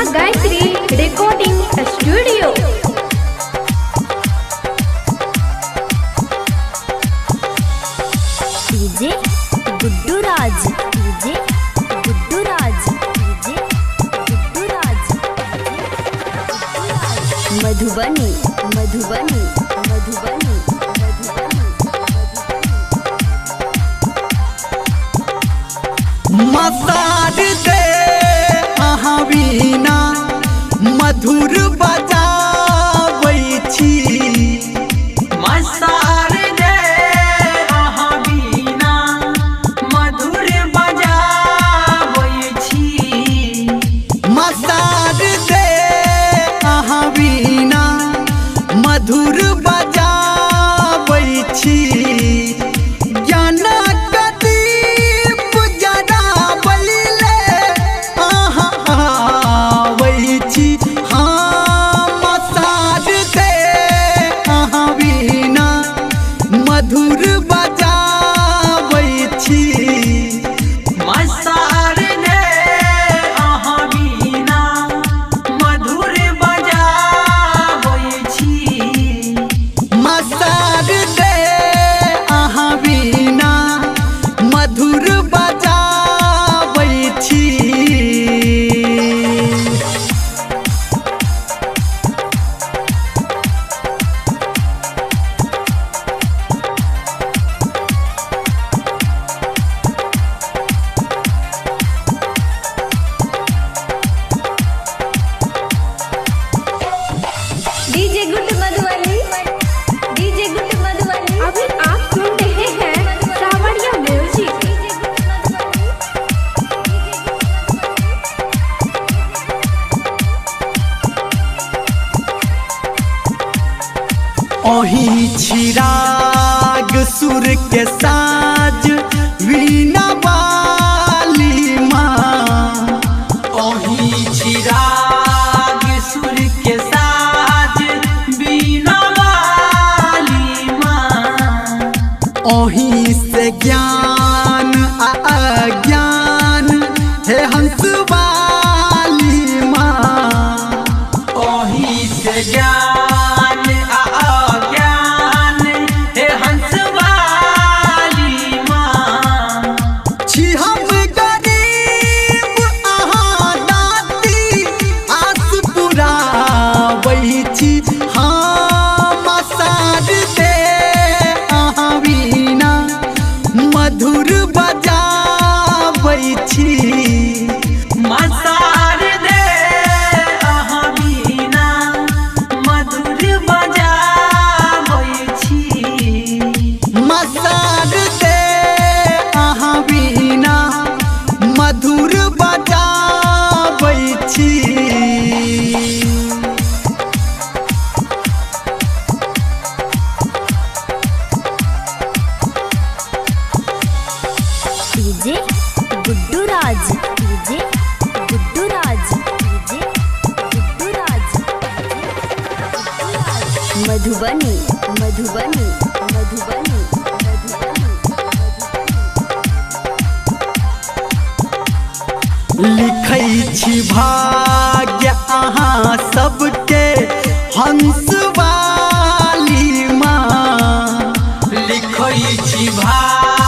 माँ Gayatri recording studio. DJ Guddu Raj, DJ Guddu Raj, DJ Guddu Raj. Madhubani Madhubani Madhubani Madhubani. मसाज दे अहाँ बिना मधुर बजाबै छी। मसाज दे अहाँ बिना मधुर बजाबै छी। मसाज दे अहाँ बिना मधुर बजाबै छी। मधुर बजाबै छी। मसाज दे अहाँ बिना मधुर बजाबै छी। मसाज दे अहाँ बिना मधुर बजाबै छी। DJ good Madhubani, DJ good Madhubani. अभी आप सुन रहे हैं सावरिया म्यूजिक। ओही चिराग सुर के साज वीणा वाली माँ। ओही चिराग सुर के साज बीना वाली माँ। ओही से ज्ञान अज्ञान है हंस वाली माँ। ओही से ज्ञान अज्ञान है हंस वाली माँ। छी हम गरीब अहाँ दाती आस पुराबै छी। हाँ मसाज दे अहाँ बिना मधुर बजाबै छी। मसाज दे अहाँ बिना मधुर बजाबै छी। मसाज दे अहाँ बिना मधुर बजाबै छी। DJ Guddu Raj, DJ Guddu Raj, DJ Guddu Raj. Madhubani Madhubani Madhubani Madhubani. लिखै छी भाग्य अहाँ सबके हंस वाली माँ। लिखै छी भाग्य